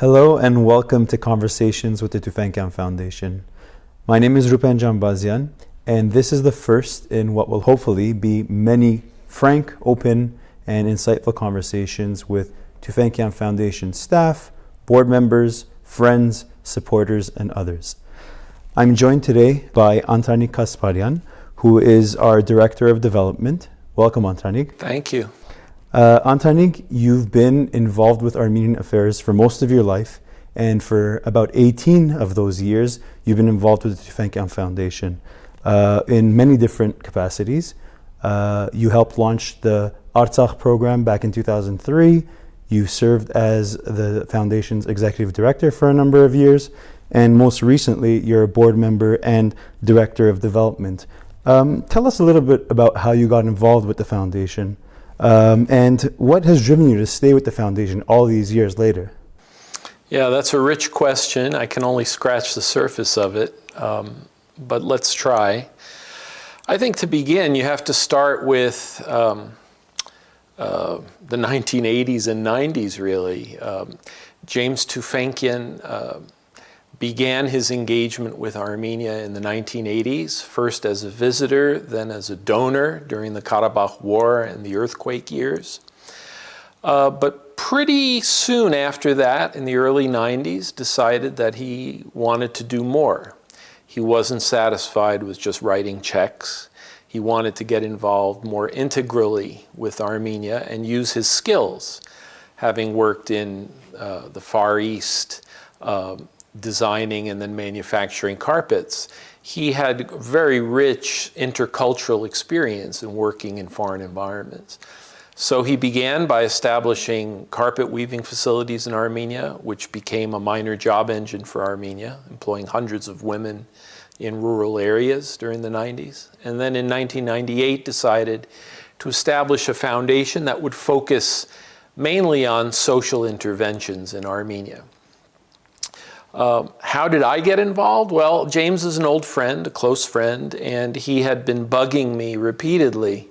Hello and welcome to Conversations with the Tufenkian Foundation. My name is Tufenkian Foundation, and this is the first in what will hopefully be many frank, open, and insightful conversations with Tufenkian Foundation staff, board members, friends, supporters, and others. I'm joined today by Antranig Kasbarian, who is our Director of Development. Welcome, Antranig. Thank you. Antranig, you've been involved with Armenian affairs for most of your life, and for about 18 of those years, you've been involved with the Tufenkian Foundation in many different capacities. You helped launch the Artsakh program back in 2003. You served as the foundation's executive director for a number of years, and most recently, you're a board member and director of development. Tell us a little bit about how you got involved with the foundation. And what has driven you to stay with the foundation all these years later? Yeah, that's a rich question. I can only scratch the surface of it, but let's try. I think to begin, you have to start with the 1980s and 90s, really. James Tufenkian began his engagement with Armenia in the 1980s, first as a visitor, then as a donor during the Karabakh War and the earthquake years. But pretty soon after that, in the early 90s, decided that he wanted to do more. He wasn't satisfied with just writing checks. He wanted to get involved more integrally with Armenia and use his skills, having worked in the Far East, designing and then manufacturing carpets. He had very rich intercultural experience in working in foreign environments. So he began by establishing carpet weaving facilities in Armenia, which became a minor job engine for Armenia, employing hundreds of women in rural areas during the 90s. And then in 1998 decided to establish a foundation that would focus mainly on social interventions in Armenia. How did I get involved? Well, James is an old friend, a close friend, and he had been bugging me repeatedly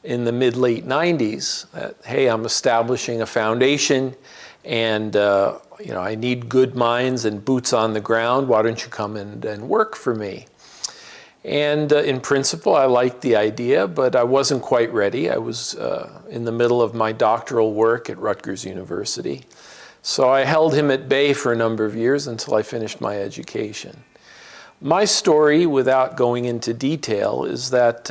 in the mid-late 90s that, hey, I'm establishing a foundation and I need good minds and boots on the ground. Why don't you come and work for me? And in principle, I liked the idea, but I wasn't quite ready. I was in the middle of my doctoral work at Rutgers University. So I held him at bay for a number of years until I finished my education. My story, without going into detail, is that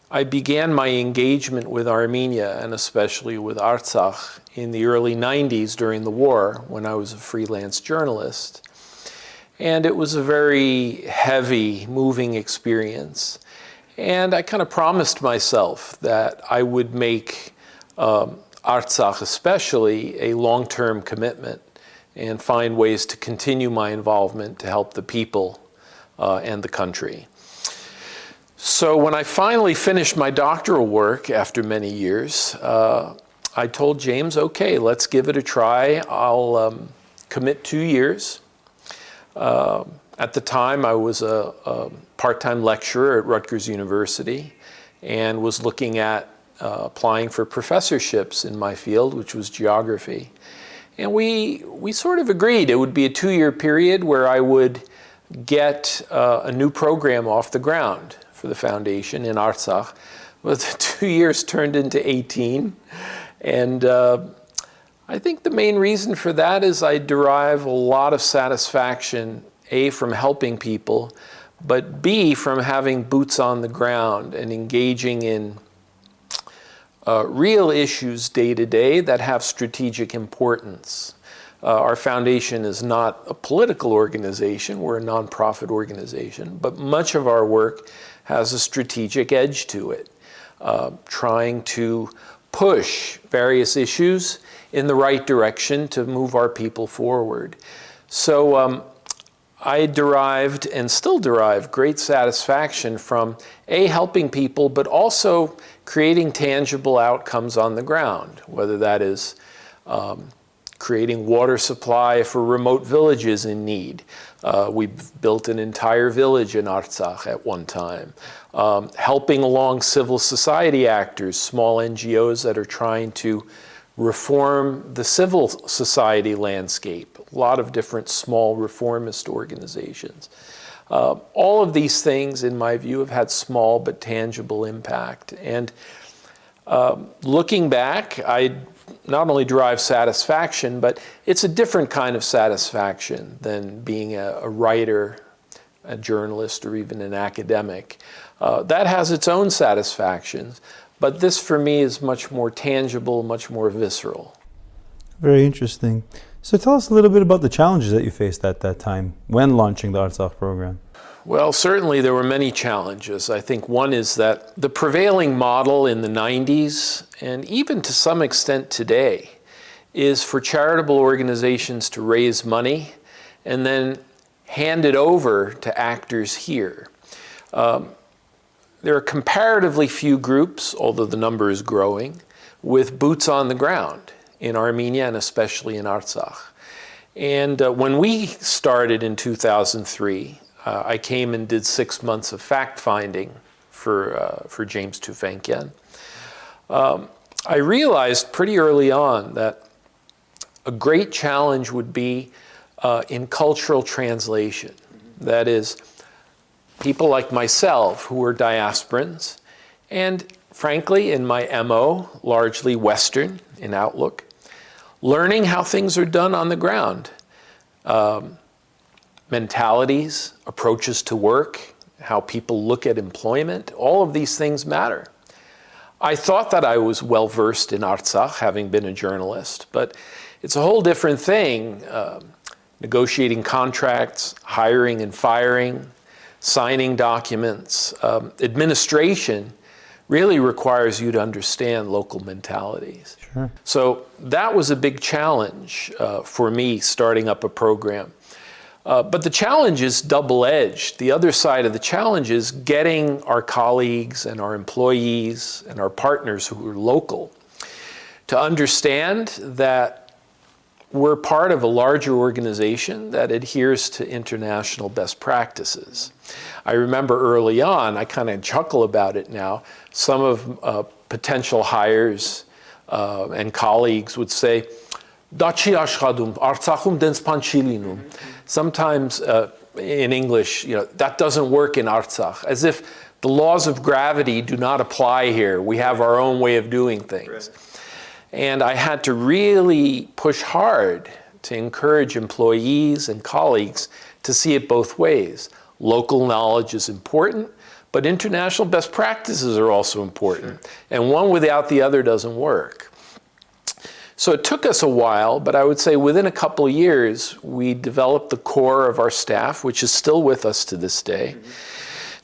I began my engagement with Armenia, and especially with Artsakh, in the early 90s during the war, when I was a freelance journalist. And it was a very heavy, moving experience. And I kind of promised myself that I would make Artsakh especially a long-term commitment and find ways to continue my involvement to help the people and the country. So when I finally finished my doctoral work after many years, I told James, okay, let's give it a try. I'll commit 2 years. At the time, I was a part-time lecturer at Rutgers University and was looking at applying for professorships in my field, which was geography. And we sort of agreed it would be a 2-year period where I would get a new program off the ground for the foundation in Artsakh. But the 2 years turned into 18. And I think the main reason for that is I derive a lot of satisfaction, A, from helping people, but B, from having boots on the ground and engaging in real issues day to day that have strategic importance. Our foundation is not a political organization, we're a nonprofit organization, but much of our work has a strategic edge to it, trying to push various issues in the right direction to move our people forward. So I derived and still derive great satisfaction from A, helping people, but also creating tangible outcomes on the ground, whether that is creating water supply for remote villages in need. We built an entire village in Artsakh at one time. Helping along civil society actors, small NGOs that are trying to reform the civil society landscape, a lot of different small reformist organizations. All of these things, in my view, have had small but tangible impact. And looking back, I not only derive satisfaction, but it's a different kind of satisfaction than being a writer, a journalist, or even an academic. That has its own satisfactions, but this for me is much more tangible, much more visceral. Very interesting. So tell us a little bit about the challenges that you faced at that time when launching the Artsakh program. Well, certainly there were many challenges. I think one is that the prevailing model in the 90s, and even to some extent today, is for charitable organizations to raise money and then hand it over to actors here. There are comparatively few groups, although the number is growing, with boots on the ground in Armenia and especially in Artsakh. And when we started in 2003, I came and did 6 months of fact-finding for James Tufenkian. I realized pretty early on that a great challenge would be in cultural translation. That is, people like myself who are diasporans, and frankly, in my MO, largely Western in outlook, learning how things are done on the ground. Mentalities, approaches to work, how people look at employment, all of these things matter. I thought that I was well versed in Artsakh, having been a journalist, but it's a whole different thing. Negotiating contracts, hiring and firing, signing documents, administration really requires you to understand local mentalities. Sure. So that was a big challenge for me starting up a program. But the challenge is double-edged. The other side of the challenge is getting our colleagues and our employees and our partners who are local to understand that we're part of a larger organization that adheres to international best practices. I remember early on, I kind of chuckle about it now, some of potential hires and colleagues would say, sometimes in English, that doesn't work in Artsakh, as if the laws of gravity do not apply here. We have our own way of doing things. Right. And I had to really push hard to encourage employees and colleagues to see it both ways. Local knowledge is important, but international best practices are also important. Sure. And one without the other doesn't work. So it took us a while, but I would say within a couple of years, we developed the core of our staff, which is still with us to this day,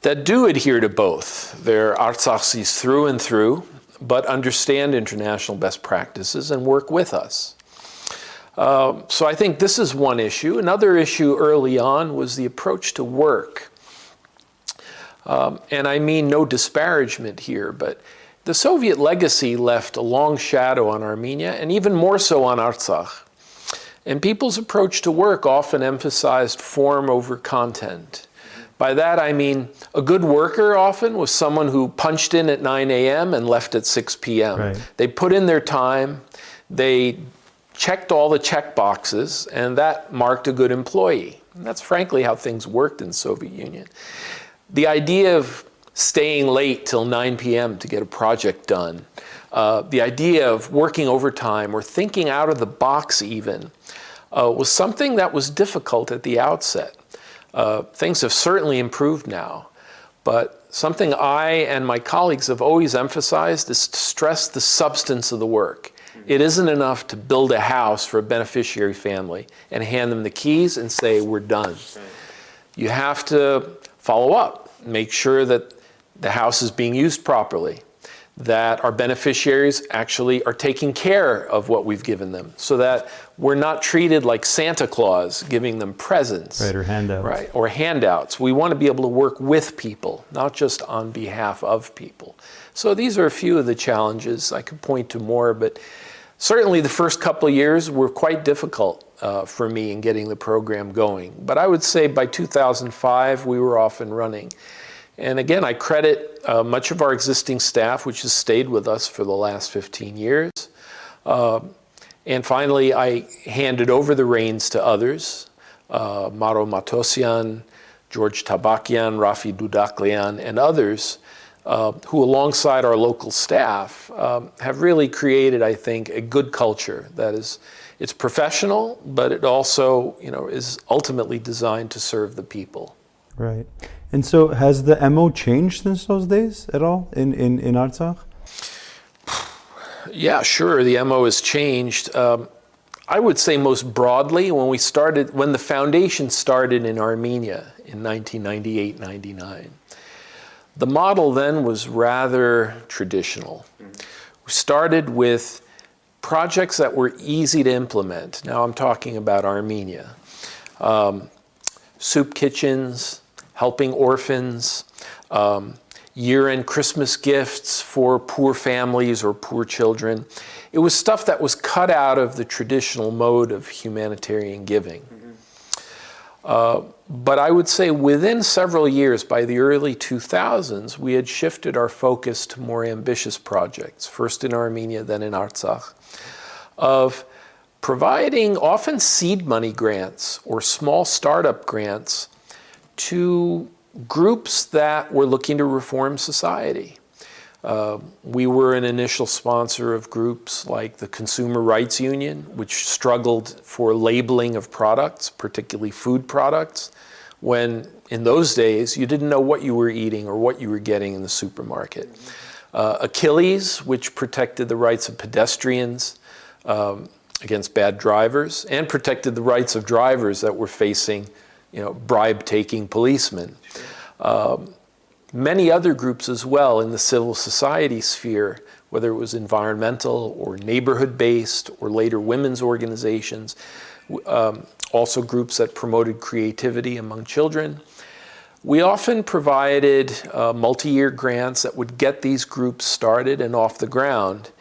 that do adhere to both. They're Artsakhis through and through, but understand international best practices and work with us. So I think this is one issue. Another issue early on was the approach to work. And I mean no disparagement here, but the Soviet legacy left a long shadow on Armenia, and even more so on Artsakh. And people's approach to work often emphasized form over content. By that I mean a good worker often was someone who punched in at 9 a.m. and left at 6 p.m. Right. They put in their time, they checked all the check boxes, and that marked a good employee. And that's frankly how things worked in the Soviet Union. The idea of staying late till 9 p.m. to get a project done, the idea of working overtime or thinking out of the box even, was something that was difficult at the outset. Things have certainly improved now, but something I and my colleagues have always emphasized is to stress the substance of the work. It isn't enough to build a house for a beneficiary family and hand them the keys and say, we're done. You have to follow up, make sure that the house is being used properly, that our beneficiaries actually are taking care of what we've given them, so that we're not treated like Santa Claus giving them presents. Right, or handouts. Right, or handouts. We want to be able to work with people, not just on behalf of people. So these are a few of the challenges. I could point to more, but certainly the first couple of years were quite difficult for me in getting the program going. But I would say by 2005, we were off and running. And again, I credit much of our existing staff, which has stayed with us for the last 15 years, And finally, I handed over the reins to others, Maro Matosyan, George Tabakian, Rafi Dudaklian, and others, who alongside our local staff have really created, I think, a good culture that is, it's professional, but it also, is ultimately designed to serve the people. Right. And so has the MO changed since those days at all in Artsakh? Yeah, sure. The MO has changed. I would say most broadly, when the foundation started in Armenia in 1998-99, the model then was rather traditional. We started with projects that were easy to implement. Now I'm talking about Armenia. Soup kitchens, helping orphans, year-end Christmas gifts for poor families or poor children. It was stuff that was cut out of the traditional mode of humanitarian giving. But I would say within several years, by the early 2000s, we had shifted our focus to more ambitious projects, first in Armenia, then in Artsakh, of providing often seed money grants or small startup grants to groups that were looking to reform society. We were an initial sponsor of groups like the Consumer Rights Union, which struggled for labeling of products, particularly food products, when in those days you didn't know what you were eating or what you were getting in the supermarket. Achilles, which protected the rights of pedestrians against bad drivers, and protected the rights of drivers that were facing bribe-taking policemen. Many other groups as well in the civil society sphere, whether it was environmental or neighborhood-based or later women's organizations, also groups that promoted creativity among children. We often provided multi-year grants that would get these groups started and off the ground.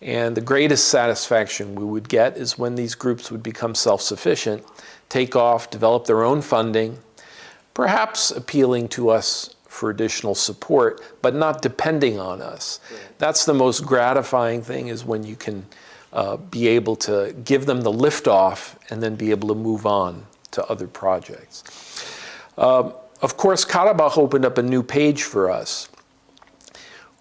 And the greatest satisfaction we would get is when these groups would become self-sufficient, take off, develop their own funding, perhaps appealing to us for additional support, but not depending on us. That's the most gratifying thing, is when you can be able to give them the liftoff and then be able to move on to other projects. Of course, Karabakh opened up a new page for us.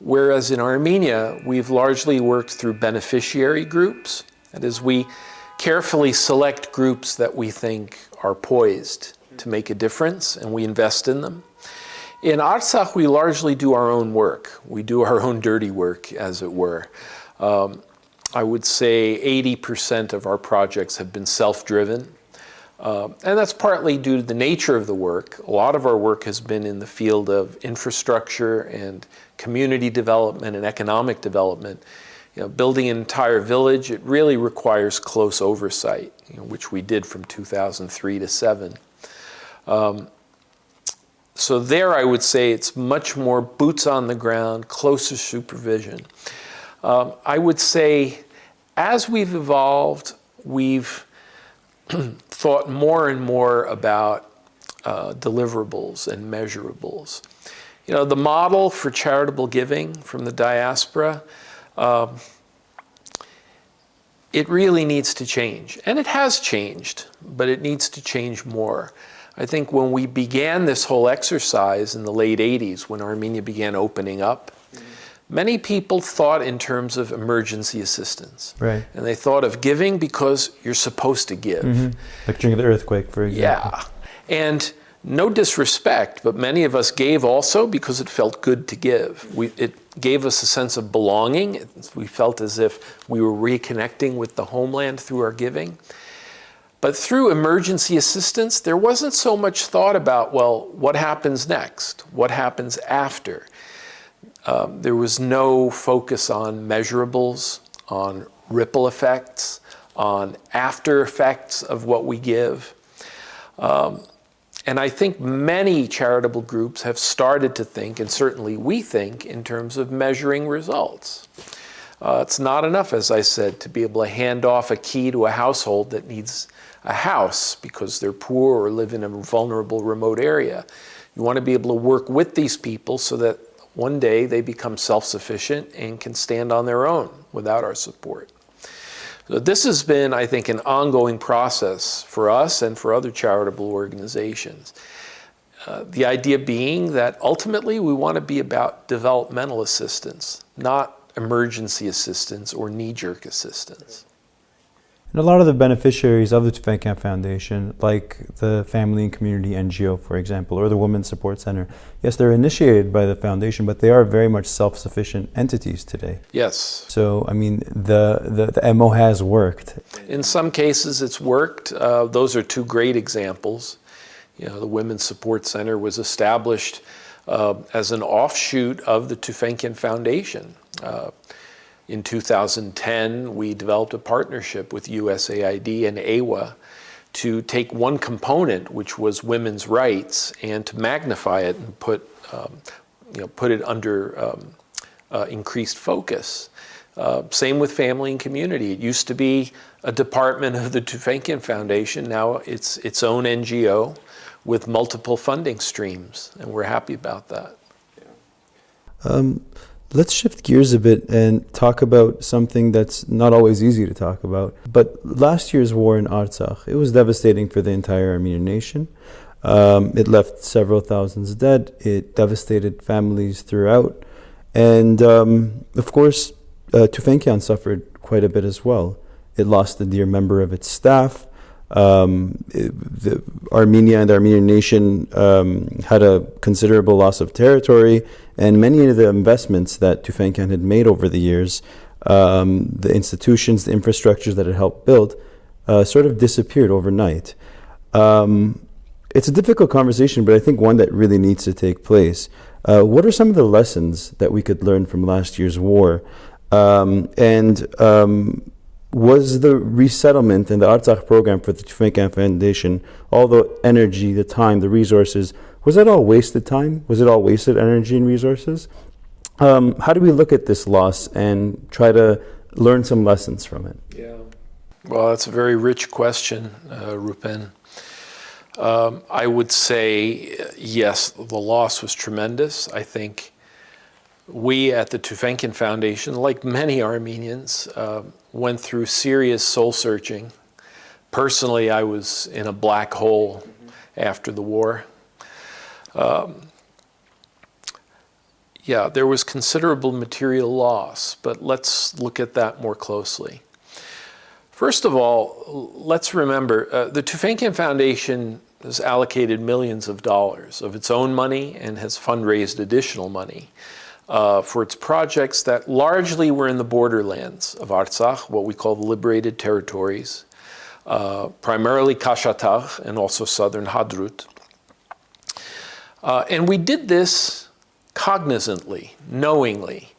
Whereas in Armenia, we've largely worked through beneficiary groups. That is, we carefully select groups that we think are poised to make a difference, and we invest in them. In Artsakh, we largely do our own work. We do our own dirty work, as it were. I would say 80% of our projects have been self-driven. And that's partly due to the nature of the work. A lot of our work has been in the field of infrastructure and community development and economic development. Building an entire village, it really requires close oversight, which we did from 2003 to 2007. So there, I would say it's much more boots on the ground, closer supervision. I would say as we've evolved, we've thought more and more about deliverables and measurables. The model for charitable giving from the diaspora, it really needs to change. And it has changed, but it needs to change more. I think when we began this whole exercise in the late 80s, when Armenia began opening up, many people thought in terms of emergency assistance. Right. And they thought of giving because you're supposed to give. Mm-hmm. Like during the earthquake, for example. Yeah. And no disrespect, but many of us gave also because it felt good to give. It gave us a sense of belonging. We felt as if we were reconnecting with the homeland through our giving. But through emergency assistance, there wasn't so much thought about, well, what happens next? What happens after? There was no focus on measurables, on ripple effects, on after effects of what we give. And I think many charitable groups have started to think, and certainly we think, in terms of measuring results. It's not enough, as I said, to be able to hand off a key to a household that needs a house because they're poor or live in a vulnerable remote area. You want to be able to work with these people so that one day they become self-sufficient and can stand on their own without our support. So this has been, I think, an ongoing process for us and for other charitable organizations. The idea being that ultimately we want to be about developmental assistance, not emergency assistance or knee-jerk assistance. And a lot of the beneficiaries of the Tufenkian Foundation, like the Family and Community NGO, for example, or the Women's Support Center, yes, they're initiated by the foundation, but they are very much self-sufficient entities today. Yes. So, I mean, the MO has worked. In some cases, it's worked. Those are two great examples. You know, the Women's Support Center was established as an offshoot of the Tufenkian Foundation. In 2010, we developed a partnership with USAID and AWA to take one component, which was women's rights, and to magnify it and put it under increased focus. Same with Family and Community. It used to be a department of the Tufenkian Foundation. Now it's its own NGO with multiple funding streams, and we're happy about that. Let's shift gears a bit and talk about something that's not always easy to talk about. But last year's war in Artsakh, it was devastating for the entire Armenian nation. It left several thousands dead. It devastated families throughout. And of course, Tufenkian suffered quite a bit as well. It lost a dear member of its staff. Armenia and the Armenian nation had a considerable loss of territory, and many of the investments that Tufenkian had made over the years, the institutions, the infrastructures that it helped build, sort of disappeared overnight. It's a difficult conversation, but I think one that really needs to take place. What are some of the lessons that we could learn from last year's war? Was the resettlement and the Artsakh program for the Tufenkian Foundation, all the energy, the time, the resources, was that all wasted time? Was it all wasted energy and resources? How do we look at this loss and try to learn some lessons from it? Yeah. Well, that's a very rich question, Rupen. I would say, yes, the loss was tremendous. I think we at the Tufenkian Foundation, like many Armenians, went through serious soul searching. Personally, I was in a black hole after the war. Yeah, there was considerable material loss, but let's look at that more closely. First of all, let's remember, the Tufenkian Foundation has allocated millions of dollars of its own money and has fundraised additional money for its projects that largely were in the borderlands of Artsakh, what we call the liberated territories, primarily Kashatagh and also southern Hadrut. And we did this cognizantly, knowingly.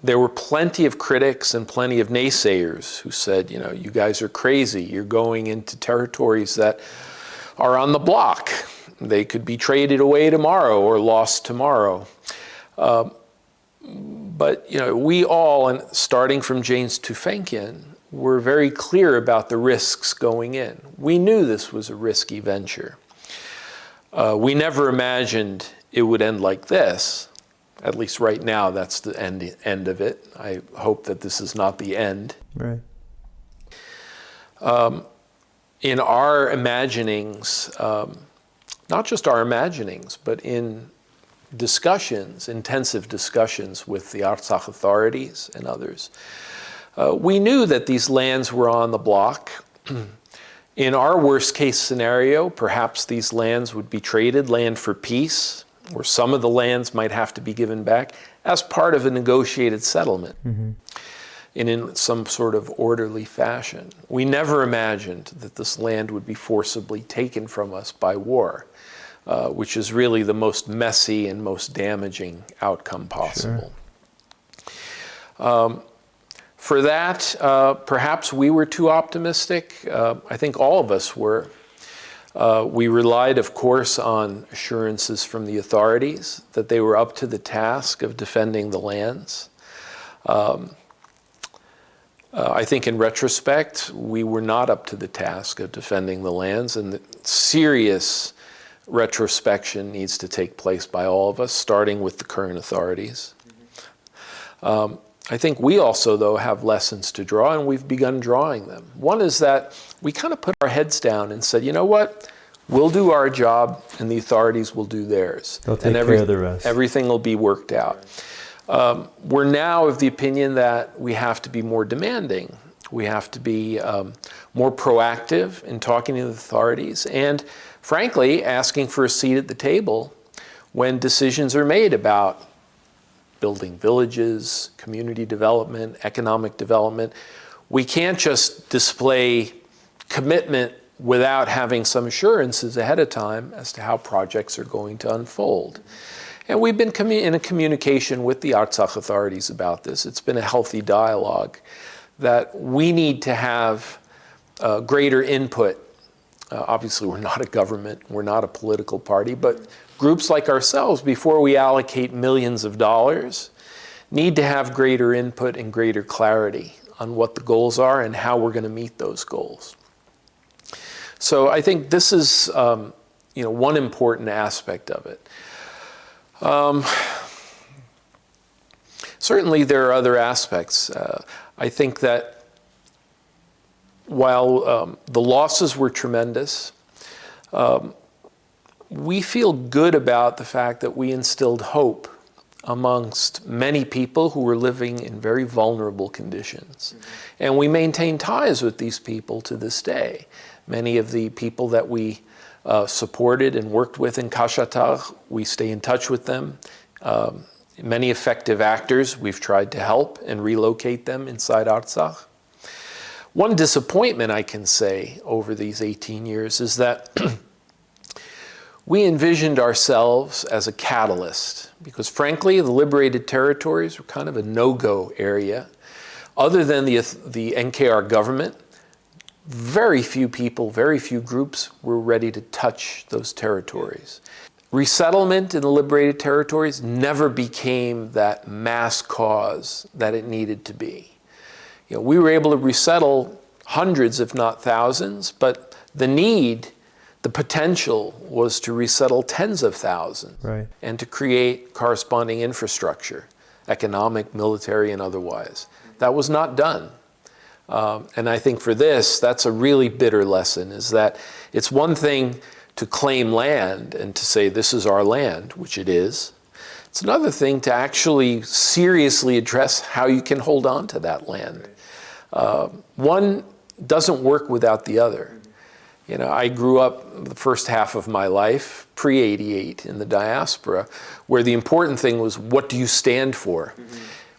There were plenty of critics and plenty of naysayers who said, you know, you guys are crazy. You're going into territories that are on the block. They could be traded away tomorrow or lost tomorrow. But you know, we all, and starting from James Tufenkian, were very clear about the risks going in. We knew this was a risky venture. We never imagined it would end like this. At least right now, that's the end of it. I hope that this is not the end. Right. In our imaginings, not just our imaginings, but in discussions, intensive discussions with the Artsakh authorities and others, we knew that these lands were on the block. In our worst case scenario, perhaps these lands would be traded, land for peace, or some of the lands might have to be given back as part of a negotiated settlement in some sort of orderly fashion. We never imagined that this land would be forcibly taken from us by war. Which is really the most messy and most damaging outcome possible. Sure. For that, perhaps we were too optimistic. I think all of us were. We relied, of course, on assurances from the authorities that they were up to the task of defending the lands. I think in retrospect, we were not up to the task of defending the lands, and the serious retrospection needs to take place by all of us, starting with the current authorities. I think we also, though, have lessons to draw, and we've begun drawing them. One is that we kind of put our heads down and said, you know what? We'll do our job, and the authorities will do theirs. They'll take care of the rest. Everything will be worked out. We're now of the opinion that we have to be more demanding. We have to be more proactive in talking to the authorities and, frankly, asking for a seat at the table when decisions are made about building villages, community development, economic development. We can't just display commitment without having some assurances ahead of time as to how projects are going to unfold. And we've been in a communication with the Artsakh authorities about this. It's been a healthy dialogue that we need to have greater input. Obviously, we're not a government, we're not a political party, but groups like ourselves, before we allocate millions of dollars, need to have greater input and greater clarity on what the goals are and how we're going to meet those goals. So I think this is one important aspect of it. Certainly there are other aspects. I think that while the losses were tremendous, we feel good about the fact that we instilled hope amongst many people who were living in very vulnerable conditions. And we maintain ties with these people to this day. Many of the people that we supported and worked with in Kashatagh, we stay in touch with them. Many effective actors, we've tried to help and relocate them inside Artsakh. One disappointment I can say over these 18 years is that we envisioned ourselves as a catalyst because, frankly, the liberated territories were kind of a no-go area. Other than the NKR government, very few people, very few groups were ready to touch those territories. Resettlement in the liberated territories never became that mass cause that it needed to be. We were able to resettle hundreds, if not thousands, but the potential was to resettle tens of thousands, right, and to create corresponding infrastructure, economic, military, and otherwise. That was not done. And I think for this, that's a really bitter lesson, is that it's one thing to claim land and to say this is our land, which it is. It's another thing to actually seriously address how you can hold on to that land. One doesn't work without the other. I grew up the first half of my life, pre-88, in the diaspora, where the important thing was, what do you stand for?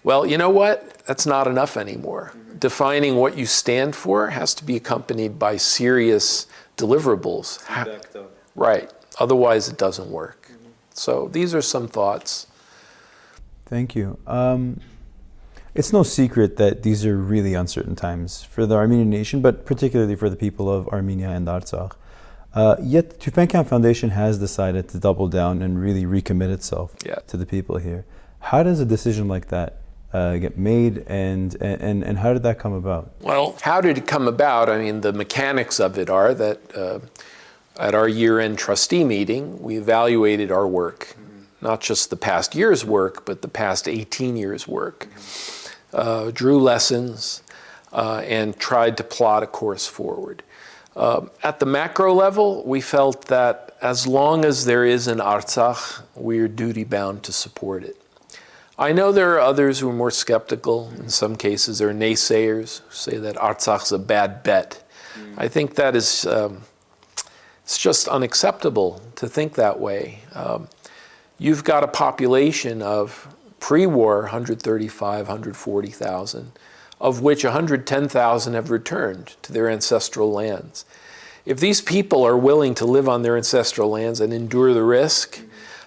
Well, you know what? That's not enough anymore. Defining what you stand for has to be accompanied by serious deliverables. Right. Otherwise, it doesn't work. So these are some thoughts. Thank you. It's no secret that these are really uncertain times for the Armenian nation, but particularly for the people of Armenia and Artsakh. Yet the Tufenkian Foundation has decided to double down and really recommit itself to the people here. How does a decision like that get made, and how did that come about? Well, how did it come about? I mean, the mechanics of it are that at our year-end trustee meeting, we evaluated our work, not just the past year's work, but the past 18 years' work. Drew lessons, and tried to plot a course forward. At the macro level, we felt that as long as there is an Artsakh, we are duty-bound to support it. I know there are others who are more skeptical. In some cases, there are naysayers who say that Artsakh's a bad bet. I think that is it's just unacceptable to think that way. You've got a population of pre-war 135, 140,000, of which 110,000 have returned to their ancestral lands. If these people are willing to live on their ancestral lands and endure the risk,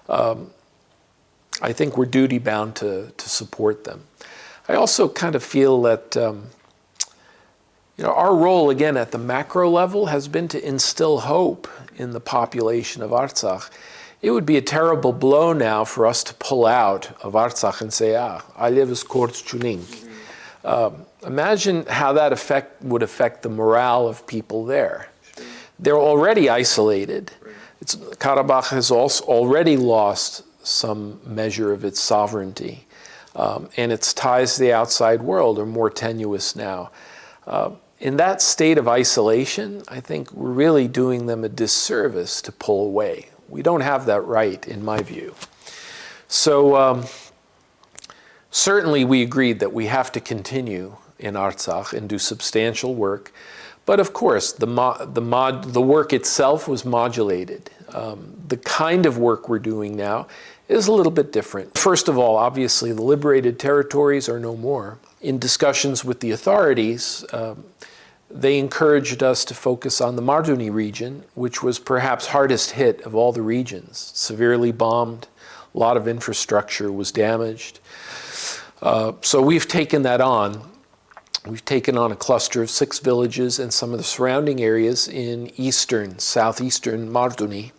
I think we're duty-bound to support them. I also kind of feel that our role, again, at the macro level has been to instill hope in the population of Artsakh. It would be a terrible blow now for us to pull out of Artsakh and say, Alev's Korts Chuning. Imagine how that would affect the morale of people there. They're already isolated. Karabakh has also already lost some measure of its sovereignty. and its ties to the outside world are more tenuous now. In that state of isolation, I think we're really doing them a disservice to pull away. We don't have that right, in my view. So certainly we agreed that we have to continue in Artsakh and do substantial work. But of course, the work itself was modulated. The kind of work we're doing now is a little bit different. First of all, obviously, the liberated territories are no more. In discussions with the authorities, they encouraged us to focus on the Marduni region, which was perhaps hardest hit of all the regions, severely bombed. A lot of infrastructure was damaged. So we've taken that on. We've taken on a cluster of 6 villages and some of the surrounding areas in southeastern Marduni,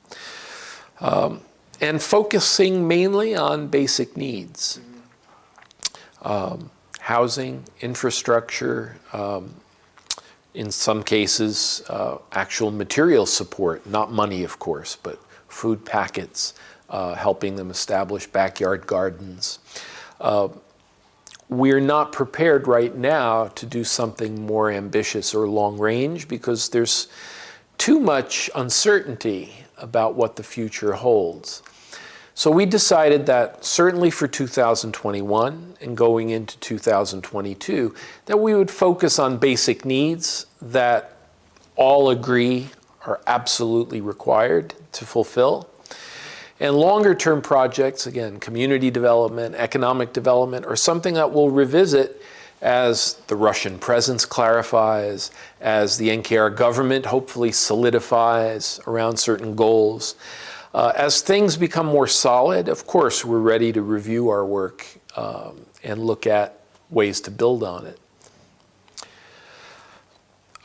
and focusing mainly on basic needs. Housing, infrastructure, in some cases, actual material support, not money, of course, but food packets, helping them establish backyard gardens. We're not prepared right now to do something more ambitious or long range because there's too much uncertainty about what the future holds. So we decided that certainly for 2021 and going into 2022, that we would focus on basic needs that all agree are absolutely required to fulfill. And longer term projects, again, community development, economic development, are something that we'll revisit as the Russian presence clarifies, as the NKR government hopefully solidifies around certain goals. As things become more solid, of course, we're ready to review our work and look at ways to build on it.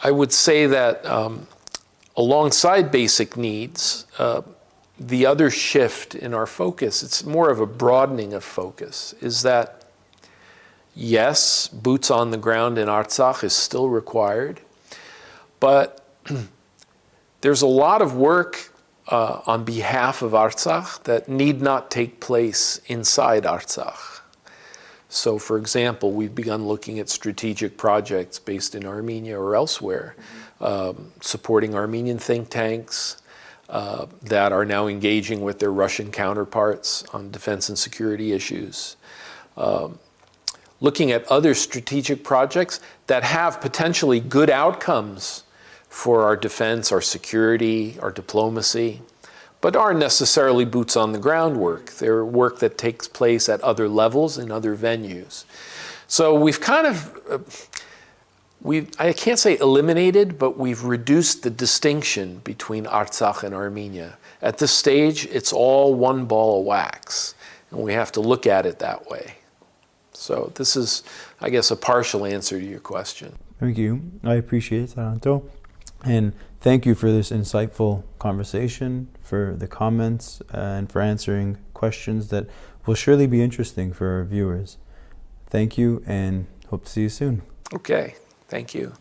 I would say that alongside basic needs, the other shift in our focus, it's more of a broadening of focus, is that yes, boots on the ground in Artsakh is still required, but there's a lot of work on behalf of Artsakh that need not take place inside Artsakh. So for example, we've begun looking at strategic projects based in Armenia or elsewhere, supporting Armenian think tanks, that are now engaging with their Russian counterparts on defense and security issues. Looking at other strategic projects that have potentially good outcomes for our defense, our security, our diplomacy, but aren't necessarily boots on the ground work. They're work that takes place at other levels in other venues. So we've kind of, I can't say eliminated, but we've reduced the distinction between Artsakh and Armenia. At this stage, it's all one ball of wax, and we have to look at it that way. So this is, I guess, a partial answer to your question. Thank you. I appreciate that, Anto. And thank you for this insightful conversation, for the comments, and for answering questions that will surely be interesting for our viewers. Thank you, and hope to see you soon. Okay. Thank you.